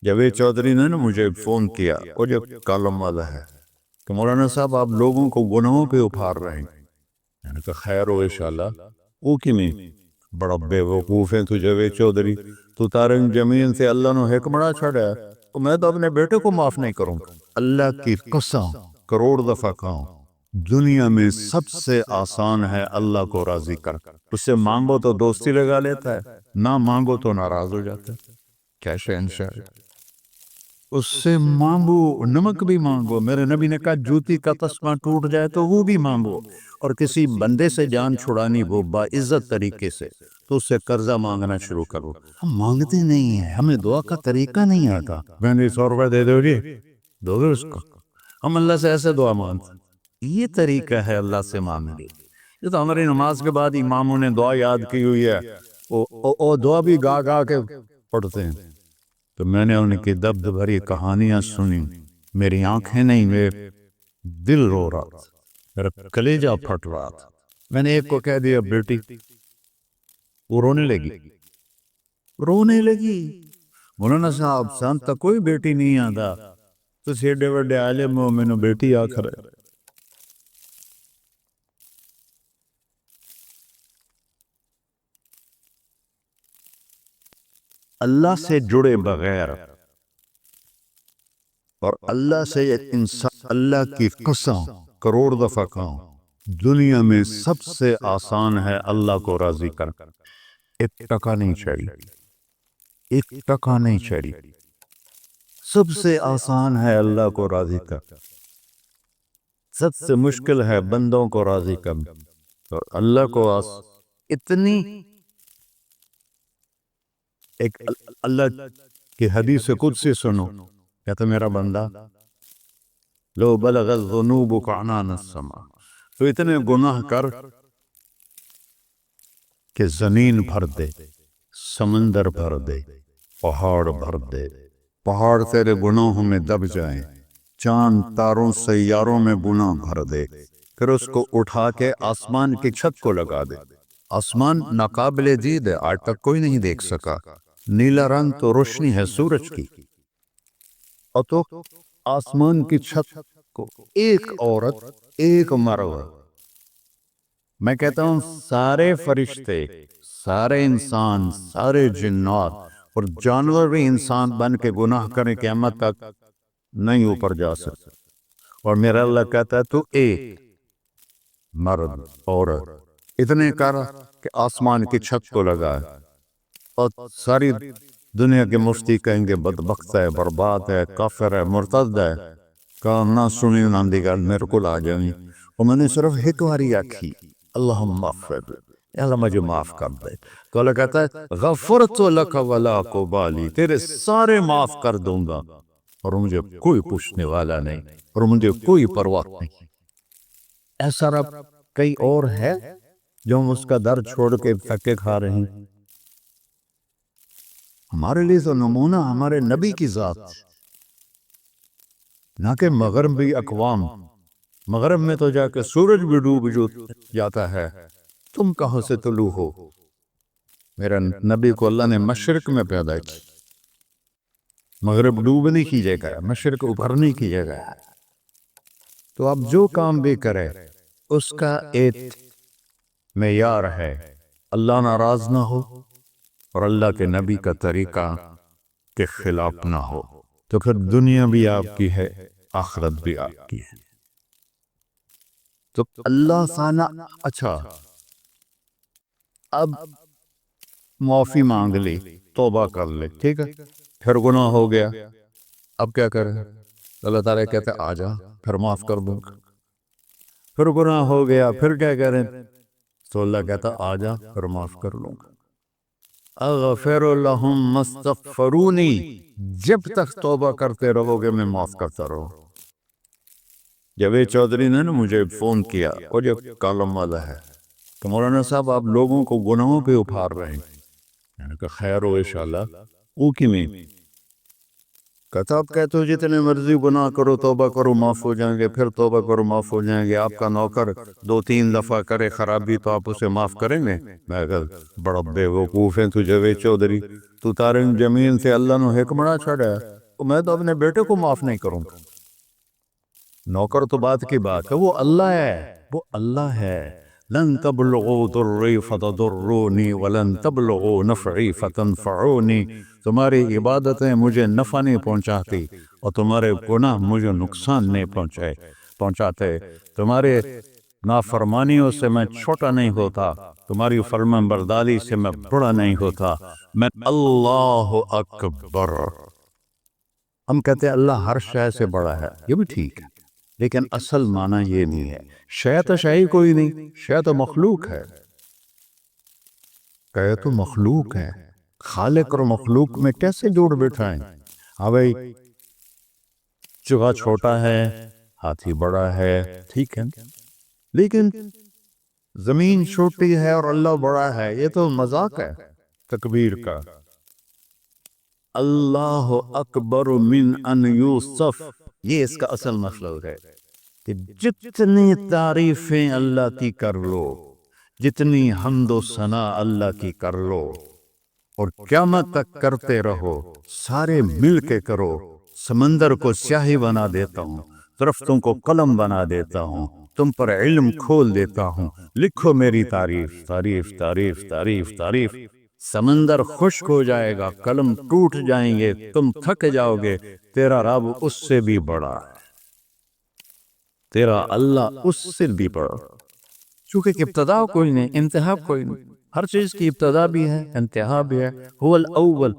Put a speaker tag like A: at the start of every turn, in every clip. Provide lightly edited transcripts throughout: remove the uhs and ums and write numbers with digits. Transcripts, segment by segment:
A: جاوید چودھری نے نا مجھے فون کیا، وہ جو کالم والا ہے، کہ مولانا صاحب آپ لوگوں کو گناہوں پہ اٹھار رہے ہیں۔ میں نے کہا خیر ہو انشاءاللہ۔ وہ کی میں بڑا بے وقوف ہے تو جاوید چودھری، تو تارنگ زمین سے اللہ نے حکمڑا چھڑا ہے، تو میں تو اپنے بیٹے کو معاف نہیں کروں گا۔ اللہ کی قسم کروڑ دفعہ کہوں، دنیا میں سب سے آسان ہے اللہ کو راضی کر۔ اس سے مانگو تو دوستی لگا لیتا ہے، نہ مانگو تو ناراض ہو جاتا ہے۔ کیا شہنشاہ ہے! اس سے مانگو، نمک بھی مانگو۔ میرے نبی نے کہا جوتی کا تسمہ ٹوٹ جائے تو وہ بھی مانگو، اور کسی بندے سے جان چھڑانی ہو باعزت طریقے سے تو اس سے قرضہ مانگنا شروع کرو۔ ہم مانگتے نہیں ہیں، ہمیں دعا کا طریقہ نہیں آتا۔ میں نے 100 روپے دے دو گے، دو گے اس کو؟ ہم اللہ سے ایسے دعا مانگتے، یہ طریقہ ہے اللہ سے مانگنے۔ یہ تو ہماری نماز کے بعد اماموں نے دعا یاد کی ہوئی ہے، وہ دعا بھی گا گا کے پڑھتے ہیں۔ تو میں نے ان کی دبد بھری کہانیاں سنی، میری آنکھیں نہیں، میرے دل رو رہا تھا، میرا کلیجہ پھٹ رہا تھا۔ میں نے ایک کو کہہ دیا بیٹی، وہ رونے لگی۔ مولانا صاحب سان تک کوئی بیٹی نہیں آتا، تو سیڈے وڈے عالم ہو، میں نے بیٹی آخر ہے۔ اللہ سے جڑے بغیر اور اللہ سے انسان، اللہ کی قسم کروڑ دفعہ کہوں، دنیا میں سب سے آسان ہے اللہ کو راضی کر۔ ایک ٹکا نہیں چاہیے، ایک ٹکا نہیں چاہیے۔ سب سے آسان ہے اللہ کو راضی کر، سب سے مشکل ہے بندوں کو راضی کر۔ تو اللہ کو اتنی ایک اللہ کی حدیث قدسی سنو، کہتا میرا بندہ لو بلغ الذنوب عنان السماء، تو اتنے گناہ کر کہ زمین بھر دے، سمندر بھر دے، پہاڑ بھر دے، پہاڑ تیرے گناہوں میں دب جائیں، چاند تاروں سیاروں میں گناہ بھر دے، پھر اس کو اٹھا کے آسمان کی چھت کو لگا دے۔ آسمان ناقابل دید ہے، آج تک کوئی نہیں دیکھ سکا، نیلا رنگ تو روشنی ہے سورج کی، اور تو آسمان کی چھت کو ایک عورت، ایک مرد، میں کہتا ہوں سارے فرشتے، سارے انسان، سارے جنات اور جانور بھی انسان بن کے گناہ کریں قیامت تک نہیں اوپر جا سکتے، اور میرا اللہ کہتا ہے تو ایک مرد عورت اتنے کر کہ آسمان کی چھت کو لگا ہے، اور ساری دنیا کے مفتی کہیں گے بدبخت ہے، برباد ہے، کافر ہے، مرتد ہے، کہا نہ سنی نہ دیگر میرے کو آ جائیں، اور میں نے صرف ایک باری آکھی اللہم اغفر، اے اللہ مجھے معاف کر دے، تو اللہ کہتا ہے غفرت لک ولا ابالی، تیرے سارے معاف کر دوں گا اور مجھے کوئی پوچھنے والا نہیں، اور مجھے کوئی پرواہ نہیں۔ ایسا رب کئی اور ہے جو ہم اس کا در چھوڑ کے پھکے کھا رہے ہیں؟ ہمارے لیے تو نمونہ ہمارے نبی کی ذات، نہ کہ مغربی اقوام۔ مغرب میں تو جا کے سورج بھی ڈوب جاتا ہے، تم کہاں سے طلوع ہو؟ میرا نبی کو اللہ نے مشرق میں پیدا کی، مغرب ڈوبنے کی جگہ ہے، مشرق ابھرنے کی جگہ ہے۔ تو اب جو کام بھی کرے اس کا ایک معیار ہے، اللہ ناراض نہ ہو اور اللہ کے نبی کا طریقہ کے خلاف نہ ہو، تو پھر دنیا بھی آپ کی ہے، آخرت بھی آپ کی ہے۔ تو اللہ ثانہ، اچھا اب معافی مانگ لی، توبہ کر لے، ٹھیک ہے، پھر گناہ ہو گیا، اب کیا کریں؟ اللہ تعالیٰ کہتے آ جا، پھر معاف کر دوں گا۔ پھر گناہ ہو گیا، پھر کیا کریں؟ تو اللہ کہتا آ جا، پھر معاف کر لوں گا۔ اغفر لہم مستغفرونی، جب تک توبہ کرتے رہو گے میں معاف کرتا رہوں۔ جاوید چودھری نے نا مجھے فون کیا، وہ جو کالم والا ہے، کہ مولانا صاحب آپ لوگوں کو گناہوں پہ اٹھار رہے ہیں۔ میں نے کہا خیر ہو انشاءاللہ۔ او کی میں کہتا آپ کہتے ہو جتنے مرضی گناہ کرو توبہ کرو معاف ہو جائیں گے، پھر توبہ کرو معاف ہو جائیں گے، آپ کا نوکر 2-3 دفعہ کرے خرابی تو آپ اسے معاف کریں گے؟ میں کہا بڑا بے وقوف ہے تو جاوید چودھری، تو تارے زمین سے اللہ نے حکمراں چھڑا ہے، تو میں تو اپنے بیٹے کو معاف نہیں کروں گا۔ نوکر تو بات کی بات ہے، وہ اللہ ہے، وہ اللہ ہے۔ لن تبلغوا ضری فتضرونی ولن تبلغوا نفعی فتنفعونی، تمہاری عبادتیں مجھے نفع نہیں پہنچاتی اور تمہارے گناہ مجھے نقصان نہیں پہنچاتے، تمہارے نافرمانیوں سے میں چھوٹا نہیں ہوتا، تمہاری فرمان برداری سے میں بڑا نہیں ہوتا، میں اللہ اکبر۔ ہم کہتے ہیں اللہ ہر شے سے بڑا ہے، یہ بھی ٹھیک ہے، لیکن اصل معنی یہ نہیں ہے۔ شے تو شے ہی کوئی نہیں، شے تو مخلوق ہے، کہ تو مخلوق ہے، خالق اور مخلوق میں کیسے جوڑ بٹھائیں؟ ہاں بھائی، چوہا چھوٹا ہے، ہاتھی بڑا ہے، ٹھیک ہے، لیکن زمین چھوٹی ہے اور اللہ بڑا ہے، یہ تو مذاق ہے تکبیر کا۔ اللہ اکبر من ان یوسف، یہ اس کا اصل مطلب ہے کہ جتنی تعریفیں اللہ کی کر لو، جتنی حمد و ثنا اللہ کی کر لو، اور قیامت تک کرتے رہو، سارے مل کے کرو، سمندر کو سیاہی بنا دیتا ہوں، درختوں کو قلم بنا دیتا ہوں، تم پر علم کھول دیتا ہوں، لکھو میری تعریف، تعریف تعریف تعریف تعریف، سمندر خشک ہو جائے گا، قلم ٹوٹ جائیں گے، تم تھک جاؤ گے، تیرا رب اس سے بھی بڑا ہے، تیرا اللہ اس سے بھی بڑا، چونکہ ابتدا کوئی نہیں، انتہا کوئی نہیں، ہر چیز کی ابتدا بھی ہے، انتہا بھی ہے۔ هو الاول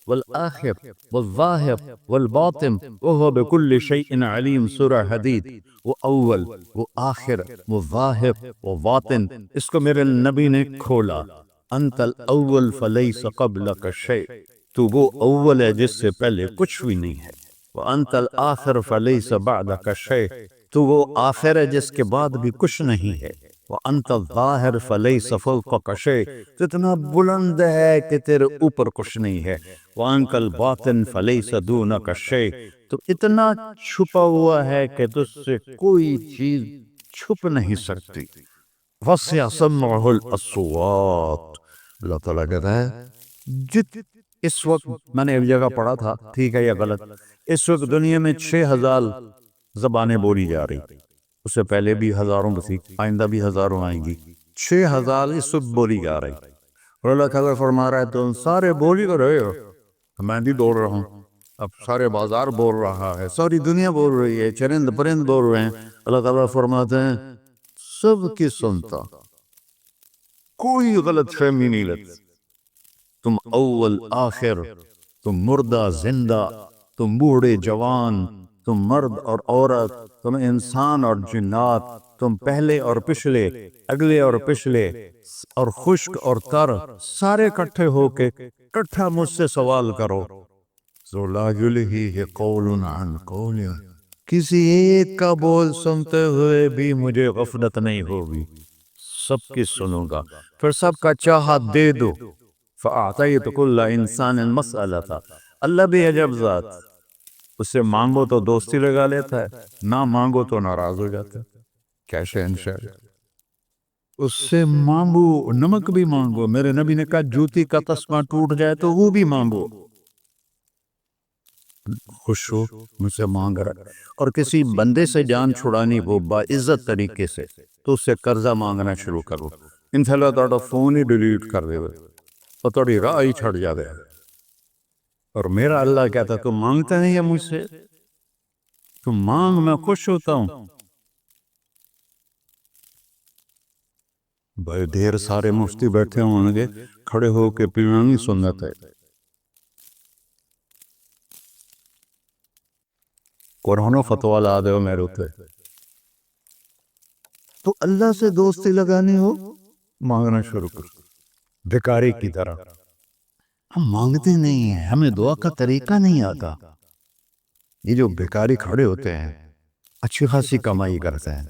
A: والآخر والظاہر والباطن وهو بكل شيء علیم، سورہ حدید۔ وہ اول، وہ آخر، وہ ظاہر، وہ باطن، اس کو میرے نبی نے کھولا۔ انت الاول فلیس قبلک شیء، تو وہ اول ہے جس سے پہلے کچھ بھی نہیں ہے، وانت الآخر فلیس بعدک شیء، تو وہ آخر ہے جس کے بعد بھی کچھ نہیں ہے، وانت الظاہر فلیس فوقک شیء، تو اتنا بلند ہے کہ تیرے اوپر کچھ نہیں ہے، وانت الباطن فلیس دونک شیء، تو اتنا چھپا ہوا ہے کہ تجھ سے کوئی چیز چھپ نہیں سکتی۔ وسع سمعہ الاصوات، اللہ تعالیٰ کہتا ہے اس وقت میں نے ایک جگہ پڑھا تھا، ٹھیک ہے یا غلط، اس وقت دنیا میں 6000 زبانیں بولی جا رہی، اس سے پہلے بھی ہزاروں بسی، آئندہ بھی ہزاروں آئیں گی، 6000 اس وقت بولی جا رہی، اور اللہ تعالیٰ فرما رہا ہے تم سارے بولی کر رہے ہو، میں بھی بول رہا ہوں، اب سارے بازار بول رہا ہے، ساری دنیا بول رہی ہے، چرند پرند بول رہے ہیں، اللہ تعالیٰ فرماتے ہیں سب کی سنتا، کوئی غلط فہمی نہیں لگتی، تم اول آخر، تم مردہ زندہ، تم بوڑھے جوان، تم مرد اور عورت، تم انسان اور جنات، تم پہلے اور پچھلے، اگلے اور پچھلے، اور خشک اور تر، سارے اکٹھے ہو کے اکٹھا مجھ سے سوال کرو۔ ذو لا یلہیہ قول عن قول، کسی ایک کا بول سنتے ہوئے بھی مجھے غفلت نہیں ہوگی، سب کی سنوں گا، پھر سب کا چاہا دے دو۔ فَأَعْطَيْتُ كُلَّ إِنسَانٍ مَسْأَلَةً، اللہ بھی عجب ذات، اس سے مانگو تو دوستی لگا لیتا ہے، نہ مانگو تو ناراض ہو جاتا ہے، کیا شہنشاہ ہے، اس سے مانگو، نمک بھی مانگو، میرے نبی نے کہا جوتی کا تسمہ ٹوٹ جائے تو وہ بھی مانگو، خوش ہو مجھ سے مانگ رہا ہے، اور کسی بندے سے جان چھڑانی ہو باعزت طریقے سے تو اس سے قرضہ مانگنا شروع کرو، انشاءاللہ تھوڑا فون ہی ڈیلیٹ کر دے اور تھوڑی راہ ہی چھڑ جا دے، اور میرا اللہ کہتا تم مانگتے نہیں ہے مجھ سے، تم مانگ، میں خوش ہوتا ہوں۔ بھائی ڈھیر سارے مفتی بیٹھے ہوں گے، کھڑے ہو کے پیرانی سنت ہے، قرآن و فتویٰ لا دے ہو میرے اوپر، تو اللہ سے دوستی لگانی ہو مانگنا شروع کرو، بھکاری کی طرح۔ ہم مانگتے نہیں ہیں، ہمیں دعا کا طریقہ نہیں آتا، یہ جو بھکاری کھڑے ہوتے ہیں اچھی خاصی کمائی کرتے ہیں،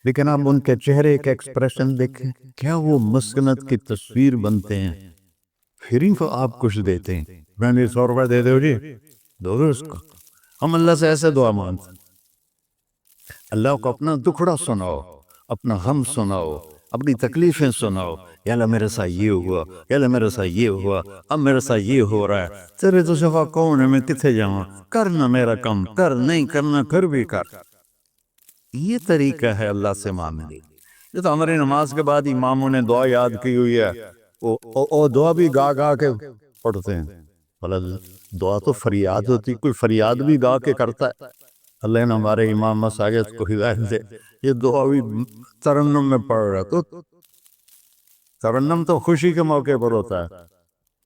A: لیکن آپ ان کے چہرے کے ایکسپریشن دیکھیں، کیا وہ مسکنت کی تصویر بنتے ہیں، پھر ہی آپ کچھ دیتے ہیں، میں نے 100 روپے دے دو جی، دو اس کو، ہم اللہ سے ایسے دعا مانگتے ہیں، اللہ کو اپنا دکھڑا سناؤ، اپنا غم سناؤ، اپنی تکلیفیں سناؤ، یا اللہ میرے ساتھ یہ ہوا، یا اللہ میرے ساتھ یہ ہوا، اب میرے ساتھ یہ ہو رہا ہے، تیرے تو شفا کون ہے، میں کتنے جاؤں، کرنا میرا کم، کر نہیں کرنا پھر بھی کر۔ یہ طریقہ ہے اللہ سے مانگنے۔ یہ تو ہماری نماز کے بعد اماموں نے دعا یاد کی ہوئی ہے، وہ دعا بھی گا گا کے پڑھتے ہیں۔ دعا تو فریاد ہوتی، کوئی فریاد بھی گا کے کرتا ہے۔ اللہ نے ہمارے امام مساجد کو ہدایت دے، یہ دعا بھی ترنم میں پڑھ رہا، تو ترنم تو خوشی کے موقع پر ہوتا ہے،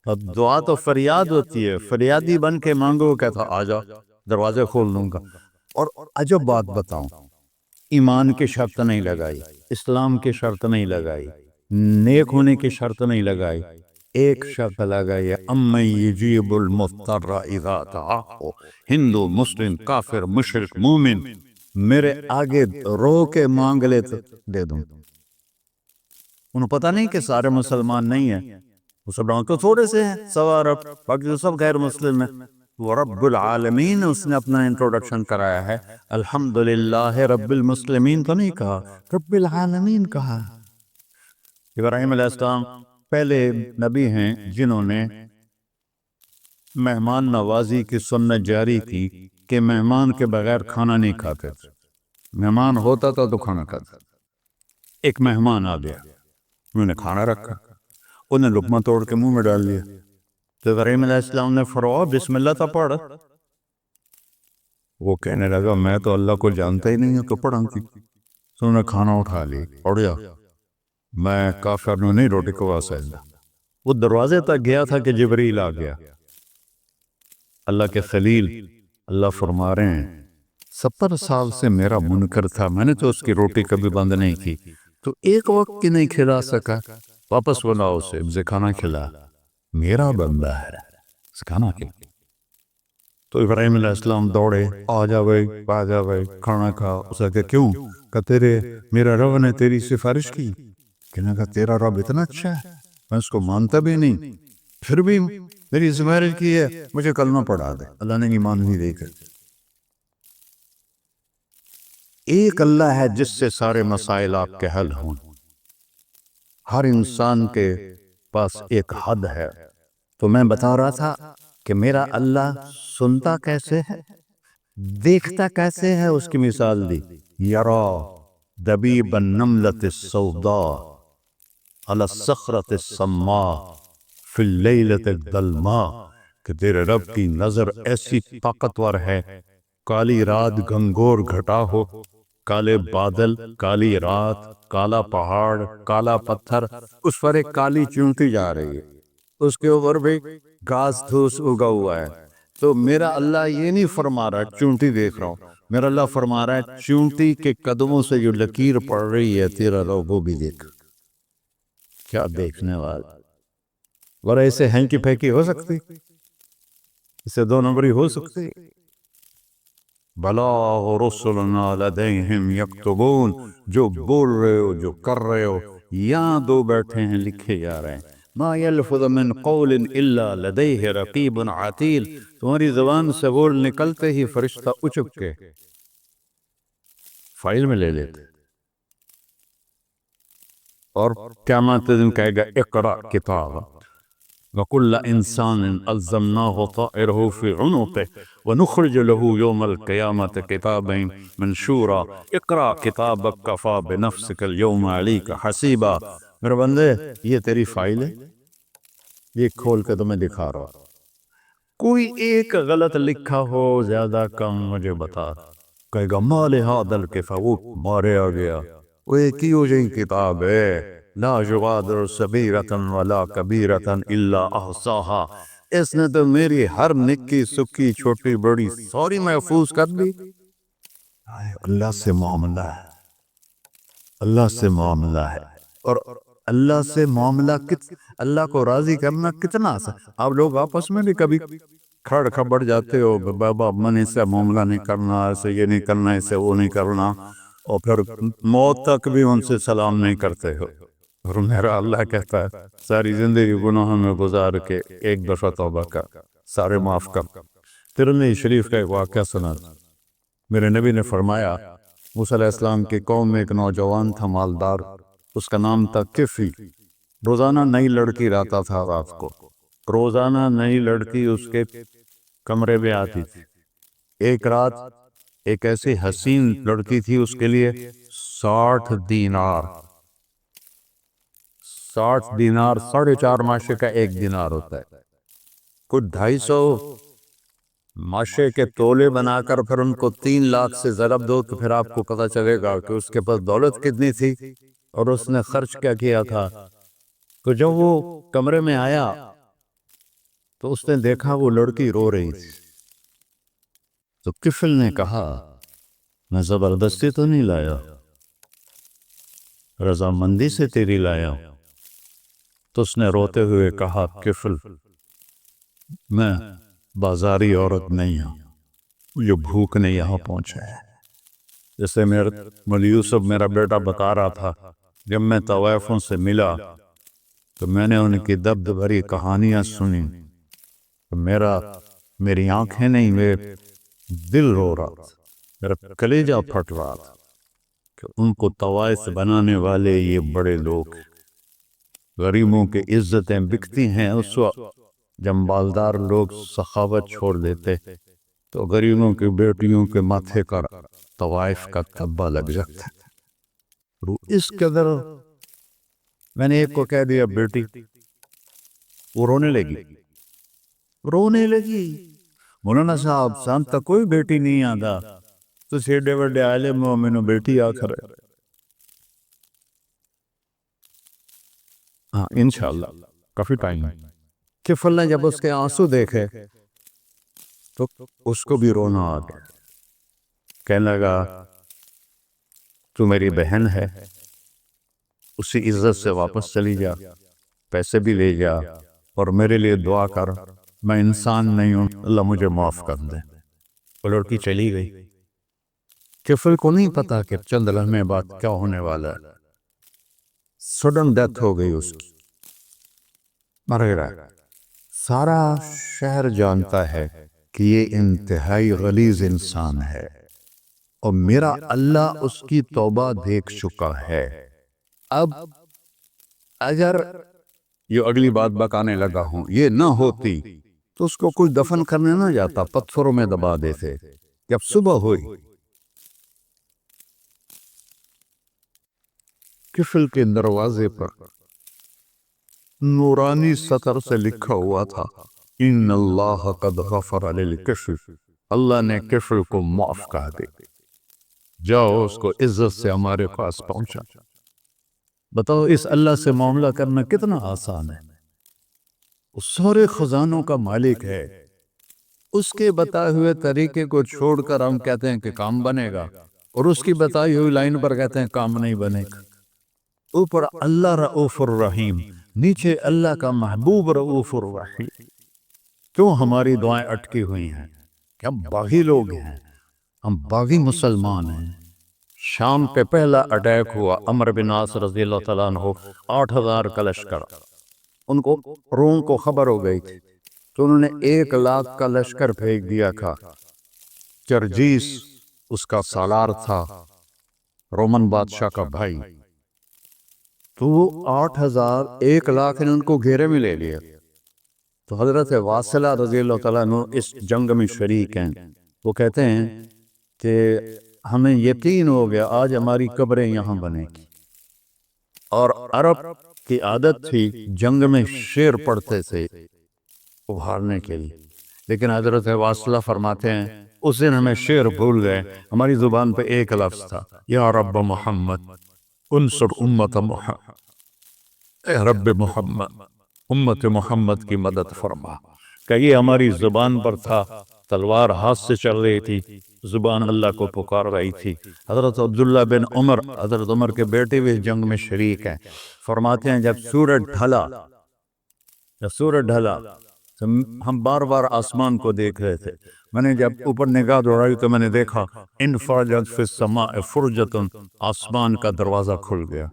A: اب دعا تو فریاد ہوتی ہے، فریادی بن کے مانگو، کہتا آ جاؤ دروازے کھول دوں گا۔ اور عجب بات بتاؤں، ایمان کی شرط نہیں لگائی، اسلام کی شرط نہیں لگائی، نیک ہونے کی شرط نہیں لگائی، ایک شرط لگائی، امن یجیب المضطر اذا دعاہ، ہندو مسلم کافر مشرک مومن میرے آگے رو کے مانگ لے تو دے دوں۔ انہوں پتہ نہیں کہ سارے مسلمان نہیں ہیں، مسلمان تو تھوڑے سے ہیں، سوا رب، باقی تو سب غیر مسلم ہیں۔ وہ رب العالمین اس نے اپنا انٹروڈکشن کرایا ہے، الحمدللہ رب المسلمین تو نہیں کہا، رب العالمین کہا۔ ابراہیم علیہ السلام پہلے نبی ہیں جنہوں نے مہمان نوازی کی سنت جاری کی کہ مہمان کے بغیر کھانا نہیں کھاتے، مہمان ہوتا تھا تو کھانا کھاتا۔ ایک مہمان آ گیا، انہوں نے کھانا رکھا، انہیں لقمہ توڑ کے منہ میں ڈال لیا، تو ابراہیم علیہ السلام نے فرمایا بسم اللہ تھا پڑھ۔ وہ کہنے لگا میں تو اللہ کو جانتا ہی نہیں ہوں، تو پڑھا کی؟ تو انہوں نے کھانا اٹھا لی، پڑھیا، میں کافر نو نہیں روٹی کو واسطہ۔ وہ دروازے تک گیا تھا کہ جبریل آ گیا، اللہ کے خلیل، اللہ فرما رہے ہیں 70 سال سے میرا منکر تھا، میں نے تو اس کی روٹی کبھی بند نہیں کی، تو ایک وقت کی نہیں کھلا سکا، واپس بلاؤ اسے کھانا کھلا، میرا بندہ ہے، کھانا کھلا۔ تو ابراہیم علیہ السلام دوڑے، آ جا بھائی، آ جا بھائی، کھانا کھا۔ اسے کہ کیوں؟ کہ میرا رب نے تیری سفارش کی۔ کہنے کا تیرا رب اتنا اچھا ہے، میں اس کو مانتا بھی نہیں، پھر بھی میری سفارش کی ہے، مجھے کلمہ پڑھا دے۔ اللہ نے ایمان نہیں دے کر۔ ایک اللہ ہے جس سے سارے مسائل آپ کے حل ہوں۔ ہر انسان کے پاس ایک حد ہے، تو میں بتا رہا تھا کہ میرا اللہ سنتا کیسے ہے، دیکھتا کیسے ہے، اس کی مثال دی، یرا دبیب النملۃ السوداء علی الصخرۃ الصماء فی اللیلۃ الظلماء، کہ تیرے رب کی نظر ایسی طاقتور ہے، کالی رات گھنگور گھٹا ہو، کالے بادل، کالی رات، کالا پہاڑ، کالا پتھر، اس پر ایک کالی چونٹی جا رہی ہے، اس کے اوپر بھی گھاس دھوس اگا ہوا ہے۔ تو میرا اللہ یہ نہیں فرما رہا چونٹی دیکھ رہا ہوں، میرا اللہ فرما رہا ہے چونٹی کے قدموں سے جو لکیر پڑ رہی ہے تیرا رب وہ بھی دیکھ۔ کیا دیکھنے والا، ورہ اسے ہینکی پھینکی ہو سکتی، اسے دو نمبری ہو سکتی؟ بلاغ رسلنا لدیہم یکتبون، جو بول رہے ہو، جو کر رہے ہو، یہاں دو بیٹھے ہیں، لکھے جا رہے ہیں۔ ما یلفظ من قول الا لدیہ رقیب عتید، تمہاری زبان سے بول نکلتے ہی فرشتہ اچک کے فائل میں لے لیتے، اور قیامت دن کہے گا اقرأ کتاب وَكُلَّ إِنسَانٍ أَلْزَمْنَاهُ طَائِرَهُ فِي عُنُقِهِ وَنُخْرِجُ لَهُ يَوْمَ الْقِيَامَةِ كِتَابًا مَنْشُورًا اقرأ كِتَابَكَ كَفَىٰ بِنَفْسِكَ الْيَوْمَ عَلَيْكَ حَسِيبًا۔ میرے بندے یہ تیری فائل ہے، یہ کھول کے تمہیں دکھا رہا ہوں، کوئی ایک غلط لکھا ہو زیادہ کم مجھے بتا۔ کہے گا ما لہذا الکتاب، مارے آ گیا، وہ ایک ہی ہو جائیں کتاب ہے، لا یغادر صغیرۃ ولا کبیرۃ الا احصاها، اس نے تو میری ہر نکی سکی چھوٹی بڑی ساری محفوظ کر دی۔ اللہ سے معاملہ ہے، اللہ سے معاملہ ہے، اور اللہ سے معاملہ اللہ کو راضی کرنا کتنا آسان۔ آپ لوگ آپس میں بھی کبھی کھڑ کھبڑ جاتے ہو، بابا من اس سے معاملہ نہیں کرنا، ایسے یہ نہیں کرنا، ایسے وہ نہیں کرنا، اور پھر موت تک بھی ان سے سلام نہیں کرتے ہو۔ اور میرا اللہ کہتا ہے ساری زندگی گناہوں میں گزار کے ایک دفعہ توبہ کر، سارے معاف کر۔ ترمذی شریف کا ایک واقعہ سنا، میرے نبی نے فرمایا موسیٰ علیہ السلام کی قوم میں ایک نوجوان تھا مالدار، اس کا نام تھا کفی۔ روزانہ نئی لڑکی لاتا تھا، رات کو روزانہ نئی لڑکی اس کے کمرے میں آتی تھی۔ ایک رات ایک ایسی حسین لڑکی تھی، اس کے لیے 60 دینار 4.5 ماشے کا 1 دینار ہوتا ہے، کچھ 250 ماشے کے تولے بنا کر پھر ان کو 3 لاکھ سے ضرب دو تو پھر آپ کو پتہ چلے گا کہ اس کے پاس دولت کتنی تھی اور اس نے خرچ کیا تھا۔ تو جب وہ کمرے میں آیا تو اس نے دیکھا وہ لڑکی رو رہی تھی۔ تو کفل نے کہا میں زبردستی تو نہیں لایا، رضامندی سے تیری لایا ہوں۔ تو اس نے روتے ہوئے کہا کفل میں بازاری عورت نہیں ہوں، یہ بھوک نے یہاں پہنچا ہے۔ جیسے مولی یوسف میرا بیٹا بتا رہا تھا، جب میں طوائفوں سے ملا تو میں نے ان کی درد بھری کہانیاں سنی تو میری آنکھیں نہیں، میرے دل رو رہا تھا، میرا کلیجہ پھٹ رہا تھا کہ ان کو طوائف بنانے والے یہ بڑے لوگ، غریبوں کی عزتیں بکتی ہیں۔ اس وقت جب مالدار لوگ سخاوت چھوڑ دیتے تو غریبوں کی بیٹیوں کے ماتھے پر طوائف کا تھبا لگ جاتا ہے۔ اس قدر میں نے ایک کو کہہ دیا بیٹی، وہ رونے لگی مولانا صاحب سام تک کوئی بیٹی نہیں آتا تو سیڈے وڈے عالم ہو میں نے بیٹی آخر ہے۔ ہاں انشاءاللہ کافی ٹائم ہے۔ کفل نے جب اس کے آنسو دیکھے تو اس کو بھی رونا آ گیا، کہنے لگا تو میری بہن ہے، اسی عزت سے واپس چلی جا، پیسے بھی لے جا اور میرے لیے دعا کر، میں انسان نہیں ہوں، اللہ مجھے معاف کر دے۔ وہ لڑکی چلی گئی۔ کفل کو نہیں پتا کہ چند لمحے بعد کیا ہونے والا ہے۔ سڈن ڈیتھ ہو گئی اس کی، مر گیا۔ سارا شہر جانتا ہے کہ یہ انتہائی غلیظ انسان ہے اور میرا اللہ اس کی توبہ دیکھ چکا ہے۔ اب اگر یہ اگلی بات بکانے لگا ہوں، یہ نہ ہوتی تو اس کو کوئی دفن کرنے نہ جاتا، پتھروں میں دبا دیتے۔ جب صبح ہوئی کفل کے دروازے پر نورانی سطر سے لکھا ہوا تھا ان اللہ قد غفر للکفل، اللہ نے کفل کو معاف کہا دے، جاؤ اس کو عزت سے ہمارے پاس پہنچا۔ بتاؤ اس اللہ سے معاملہ کرنا کتنا آسان ہے۔ وہ سارے خزانوں کا مالک ہے، اس کے بتائے ہوئے طریقے کو چھوڑ کر ہم کہتے ہیں کہ کام بنے گا اور اس کی بتائی ہوئی لائن پر کہتے ہیں کام نہیں بنے گا۔ اوپر اللہ رؤوف الرحیم، نیچے اللہ کا محبوب رؤوف الرحیم۔ کیوں ہماری دعائیں اٹکی ہوئی ہیں؟ کہ ہم باغی لوگ ہیں، ہم باغی مسلمان ہیں۔ شام پہ پہلا اٹیک ہوا، عمرو بن عاص رضی اللہ تعالیٰ عنہ، 8000 کا لشکر، ان کو روم کو خبر ہو گئی تھی تو انہوں نے 1 لاکھ کا لشکر پھینک دیا تھا۔ چرجیس اس کا سالار تھا، رومن بادشاہ کا بھائی، تو وہ 8000 1 لاکھ نے ان کو گھیرے میں لے لیا۔ تو حضرت واصلہ رضی اللہ تعالیٰ عنہ اس جنگ میں شریک ہیں، وہ کہتے ہیں کہ ہمیں یقین ہو گیا آج ہماری قبریں یہاں بنے گی۔ اور عرب کی عادت تھی جنگ میں شعر پڑھتے تھے ابھارنے کے لیے، لیکن حضرت واصلہ فرماتے ہیں اس دن ہمیں شعر بھول گئے، ہماری زبان پہ ایک لفظ تھا، یا رب محمد انصر امت محمد، اے رب محمد امت محمد کی مدد فرما۔ کہ یہ ہماری زبان پر تھا، تلوار ہاتھ سے چل رہی تھی، زبان اللہ کو پکار رہی تھی۔ حضرت عبداللہ بن عمر، حضرت عمر کے بیٹے بھی جنگ میں شریک ہیں، فرماتے ہیں جب سورج ڈھلا تو ہم بار بار آسمان کو دیکھ رہے تھے، میں نے جب اوپر نگاہ دوڑائی تو میں نے دیکھا انفرجت فی السماء فرجت، آسمان کا دروازہ کھل گیا،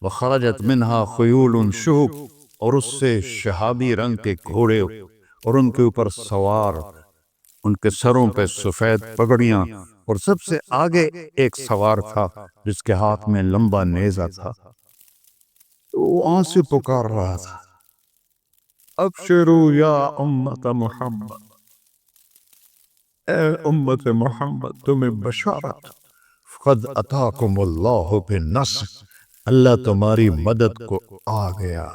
A: وخرجت منہا خیول شہب، اور اس سے شہابی رنگ کے گھوڑے اور ان کے اوپر سوار ان کے سروں پہ سفید پگڑیاں، اور سب سے آگے ایک سوار تھا جس کے ہاتھ میں لمبا نیزہ تھا۔ وہ آنکھ سے پکار رہا تھا، ابشرو یا امت محمد، اے امت محمد تمہیں بشارت، قد اتاکم اللہ بالنصر، اللہ تمہاری مدد کو آ گیا۔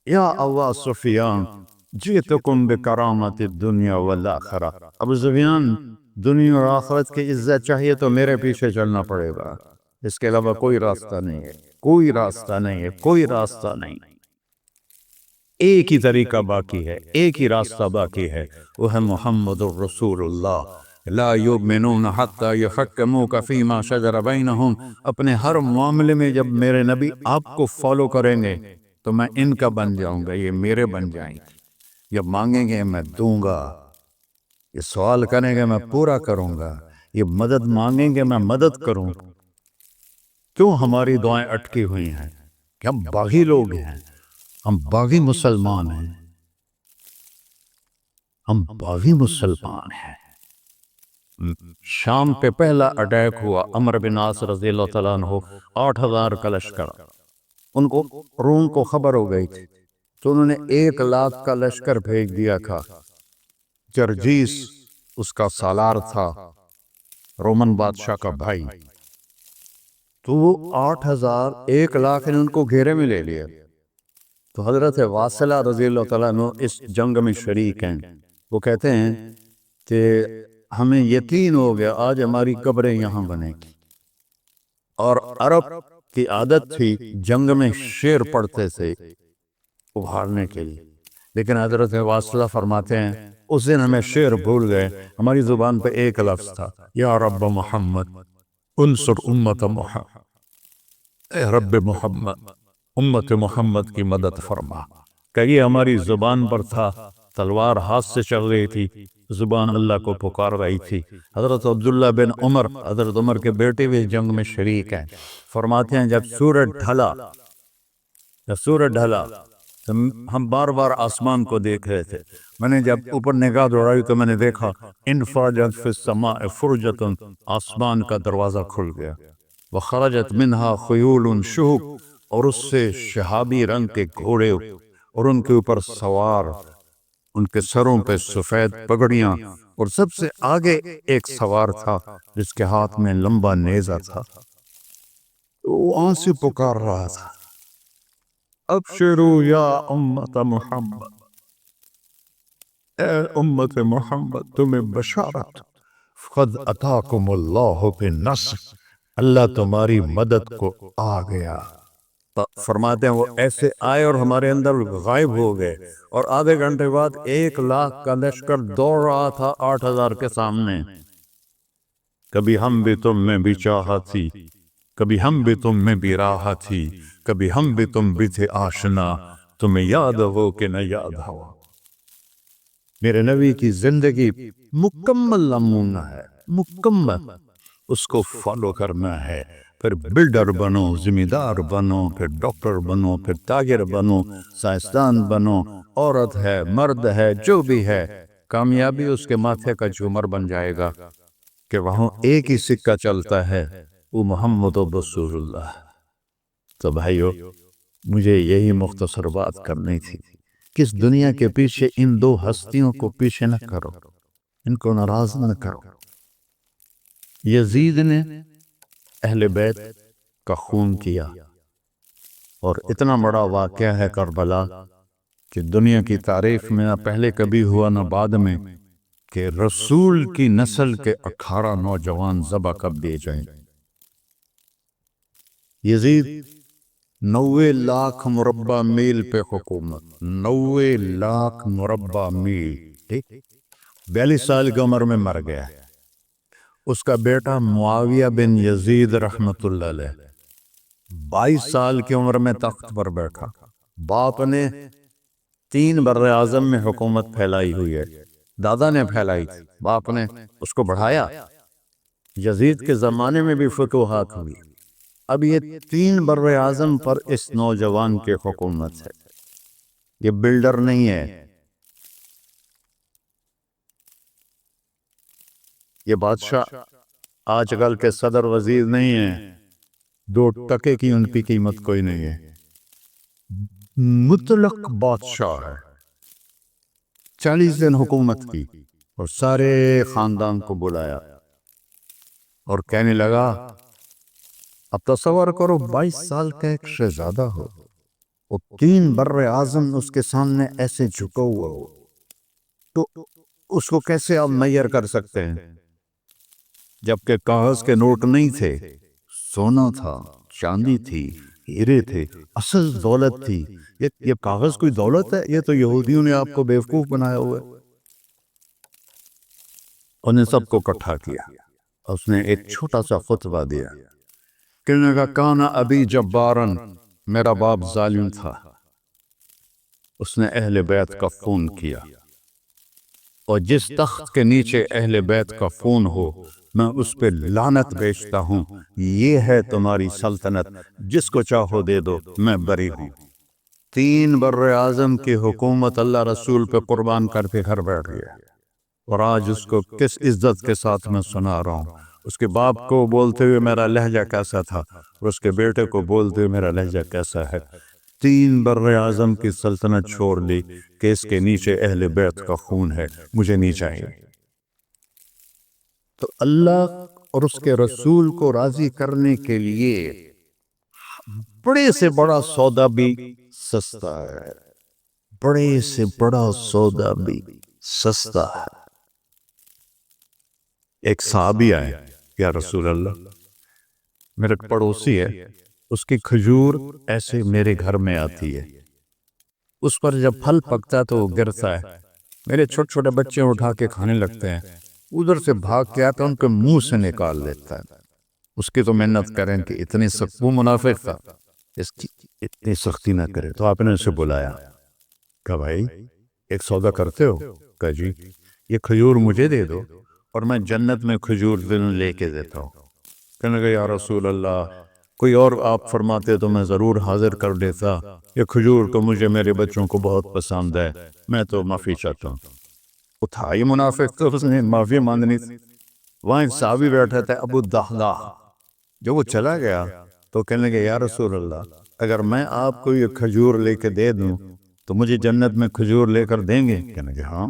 A: یا ابا سفیان جئتکم بکرامت الدنیا والآخرہ، ابو سفیان دنیا اور آخرت کی عزت چاہیے تو میرے پیچھے چلنا پڑے گا، اس کے علاوہ کوئی راستہ نہیں ہے، کوئی راستہ نہیں ہے، کوئی راستہ نہیں۔ ایک ہی طریقہ باقی ہے، ایک ہی راستہ باقی ہے، وہ ہے محمد الرسول اللہ۔ لا یؤمنون حتی یحکموک فیما شجر بینہم، اپنے ہر معاملے میں جب میرے نبی آپ کو فالو کریں گے تو میں ان کا بن جاؤں گا، یہ میرے بن جائیں گے۔ جب مانگیں گے میں دوں گا، یہ سوال کریں گے میں پورا کروں گا، یہ مدد مانگیں گے میں مدد کروں گا۔ کیوں ہماری دعائیں اٹکی ہوئی ہیں؟ کہ ہم باغی لوگ ہیں، ہم باغی مسلمان ہیں، ہم باغی مسلمان ہیں۔ شام پہ پہلا اٹیک ہوا، عمرو بن عاص رضی اللہ تعالیٰ عنہ، 8,000 کا لشکر، ان کو روم کو خبر ہو گئی تھی تو انہوں نے 1,00,000 کا لشکر بھیج دیا تھا۔ جرجیس اس کا سالار تھا، رومن بادشاہ کا بھائی، تو وہ 8,000 1,00,000 نے ان کو گھیرے میں لے لیا۔ تو حضرت واصلہ رضی اللہ تعالیٰ عنہ اس جنگ میں شریک ہیں، وہ کہتے ہیں کہ ہمیں یقین ہو گیا آج ہماری قبریں یہاں بنے گی، اور عرب کی عادت تھی جنگ میں شعر پڑھتے تھے ابھارنے کے لیے، لیکن حضرت واصلہ فرماتے ہیں اس دن ہمیں شعر بھول گئے، ہماری زبان پہ ایک لفظ تھا، یا رب محمد انصر امت محمد، اے رب محمد امت محمد کی مدد فرما، کہ یہ ہماری زبان پر تھا، تلوار ہاتھ سے چل رہی تھی، زبان اللہ کو پکار رہی تھی۔ حضرت عبداللہ بن عمر، حضرت عمر کے بیٹے بھی جنگ میں شریک ہیں، فرماتے ہیں جب سورج ڈھلا تو ہم بار بار آسمان کو دیکھ رہے تھے، میں نے جب اوپر نگاہ دوڑائی تو میں نے دیکھا انفرجت فی السماء فرجۃ، آسمان کا دروازہ کھل گیا، وخرجت منہا خیول شہب، اور اس سے شہابی رنگ کے گھوڑے اور ان کے اوپر سوار، ان کے سروں پہ سفید پگڑیاں، اور سب سے آگے ایک سوار تھا جس کے ہاتھ میں لمبا نیزہ تھا۔ وہ آنکھ سے پکار رہا تھا، ابشرو یا امت محمد، اے امت محمد تمہیں بشارت، قد اتاکم اللہ بالنصر، اللہ تمہاری مدد کو آ گیا۔ فرماتے ہیں وہ ایسے آئے اور ہمارے اندر غائب ہو گئے، اور آدھے گھنٹے بعد 1,00,000 کا لشکر دوڑ رہا تھا 8,000 کے سامنے۔ کبھی ہم بھی تم میں بھی چاہت تھی، کبھی ہم بھی تم میں بھی راحت تھی، کبھی ہم بھی تم بھی تھے آشنا، تمہیں یاد ہو کہ نہ یاد ہو۔ میرے نبی کی زندگی مکمل نمونہ ہے، مکمل، اس کو فالو کرنا ہے، پھر بلڈر بنو، ذمہ دار بنو، پھر ڈاکٹر بنو، پھر تاجر بنو، سائنسدان بنو، عورت ہے مرد ہے جو بھی ہے، کامیابی اس کے ماتھے کا جھومر بن جائے گا کہ وہاں ایک ہی سکہ چلتا ہے، وہ محمد رسول اللہ۔ تو بھائیو مجھے یہی مختصر بات کرنی تھی، کس دنیا کے پیچھے ان دو ہستیوں کو پیچھے نہ کرو، ان کو ناراض نہ کرو۔ یزید نے اہل بیت کا خون کیا، اور اتنا بڑا واقعہ ہے کربلا کہ دنیا کی تاریخ میں نہ پہلے کبھی ہوا نہ بعد میں کہ رسول کی نسل کے 18 نوجوان ذبح کر دیے جائیں۔ یزید 90 لاکھ مربع میل پہ حکومت، 90 لاکھ مربع میل، ٹھیک، 42 سال کی عمر میں مر گیا۔ اس کا بیٹا معاویہ بن یزید رحمت اللہ علیہ 22 سال کی عمر میں تخت پر بیٹھا۔ باپ نے 3 بر اعظم میں حکومت پھیلائی ہوئی ہے، دادا نے پھیلائی تھی، باپ نے اس کو بڑھایا۔ یزید کے زمانے میں بھی فتوحات ہوئی، اب یہ 3 بر اعظم پر اس نوجوان کی حکومت ہے، یہ بلڈر نہیں ہے، یہ بادشاہ آج کل کے صدر وزیر نہیں ہیں، 2 ٹکے کی ان کی قیمت کوئی نہیں ہے، مطلق بادشاہ ہے۔ 40 دن حکومت کی اور سارے خاندان کو بلایا اور کہنے لگا، اب تصور کرو 22 سال کا ایک شہزادہ ہو، وہ 3 بر اعظم اس کے سامنے ایسے جھکا ہوا ہو، تو اس کو کیسے آپ میئر کر سکتے ہیں؟ جبکہ کاغذ کے نوٹ نہیں تھے، سونا تھا، چاندی تھی، ہیرے تھے، اصل دولت تھی۔ یہ کاغذ کوئی دولت ہے؟ یہ تو یہودیوں نے آپ کو بیوقوف بنایا ہوا ہے۔ انہیں سب کو اکٹھا کیا، اس نے ایک چھوٹا سا خطبہ دیا، کہنے لگا، کانا ابی جبارن، میرا باپ ظالم تھا، اس نے اہل بیت کا خون کیا، اور جس تخت کے نیچے اہل بیت کا خون ہو میں اس پہ لعنت بیچتا ہوں، یہ ہے تمہاری سلطنت، جس کو چاہو دے دو، میں بری ہوں۔ 3 بر اعظم کی حکومت اللہ رسول پہ قربان کر کے گھر بیٹھ گیا، اور آج اس کو کس عزت کے ساتھ میں سنا رہا ہوں۔ اس کے باپ کو بولتے ہوئے میرا لہجہ کیسا تھا، اور اس کے بیٹے کو بولتے ہوئے میرا لہجہ کیسا ہے۔ 3 بر اعظم کی سلطنت چھوڑ لی کہ اس کے نیچے اہل بیت کا خون ہے، مجھے نہیں چاہیے۔ تو اللہ اور اس کے رسول کو راضی کرنے کے لیے بڑے سے بڑا سودا بھی سستا ہے، بڑے سے بڑا سودا بھی سستا ہے۔ ایک صحابی آئے، یا رسول اللہ، میرا پڑوسی ہے، اس کی کھجور ایسے میرے گھر میں آتی ہے، اس پر جب پھل پکتا ہے تو وہ گرتا ہے، میرے چھوٹے چھوٹے بچے اٹھا کے کھانے لگتے ہیں، ادھر سے بھاگ کے آتا ہے، ان کے منہ سے نکال لیتا ہے۔ اس کی تو محنت کریں کہ اتنی سخت، وہ منافق تھا، اس کی اتنی سختی نہ کرے۔ تو آپ نے اسے بلایا، کہا بھائی ایک سودا کرتے ہو؟ کہا جی، یہ کھجور مجھے دے دو اور میں جنت میں کھجور لے کے دیتا ہوں۔ کہنے لگا، یا رسول اللہ، کوئی اور آپ فرماتے تو میں ضرور حاضر کر دیتا، یہ کھجور تو مجھے میرے بچوں کو بہت پسند ہے، میں تو معافی چاہتا ہوں۔ اٹھائی منافق، تو اس نے معافی مانگنی تھی۔ وہاں ایک صحابی بیٹھا تھا، ابو الدحداح، جب وہ چلا گیا تو کہنے لگا، یا رسول اللہ، اگر میں آپ کو یہ کھجور لے کے دے دوں تو مجھے جنت میں کھجور لے کر دیں گے؟ کہنے لگا، ہاں،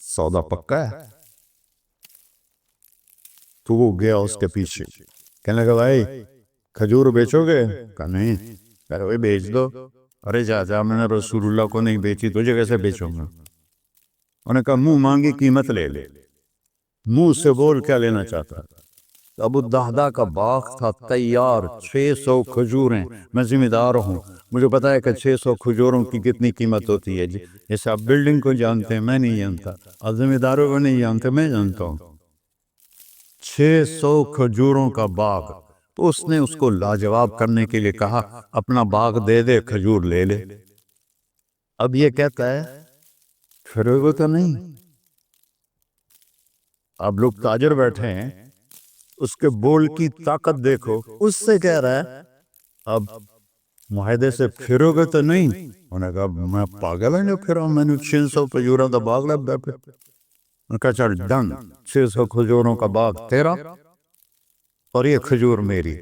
A: سودا پکا ہے۔ تو وہ گیا اس کے پیچھے، کہنے لگا، بھائی کھجور بیچو گے؟ کہا نہیں۔ کہا بھائی بیچ دو۔ ارے جا، میں نے رسول اللہ کو نہیں بیچی، تجھے کیسے بیچوں گا؟ انہوں نے کہا، منہ مانگی قیمت لے لے، منہ سے بول کیا لینا چاہتا۔ ابو الدحداح کا باغ تھا تیار، 600 کھجوریں، میں ذمہ دار ہوں، مجھے پتا ہے کہ 600 کھجوروں کی کتنی قیمت ہوتی ہے۔ جیسے آپ بلڈنگ کو جانتے ہیں، میں نہیں جانتا، آپ ذمہ داروں کو نہیں جانتے، میں جانتا ہوں۔ 600 کھجوروں کا باغ، تو اس نے اس کو لاجواب کرنے کے لیے کہا، اپنا باغ دے دے، کھجور لے لے۔ اب یہ کہتا ہے پھرو تو نہیں، اب لوگ تاجر بیٹھے ہیں، اس کے بول کی طاقت دیکھو، اس سے کہہ رہا ہے اب معاہدے سے پھرو گے تو نہیں؟ انہوں نے کہا، میں پاگل ہے جو پھراؤں، میں نے 600 کھجوروں کا باغ لگ بیٹھے۔ انہوں نے کہا، چل ڈن، 600 کھجوروں کا باغ تیرا اور یہ کھجور میری۔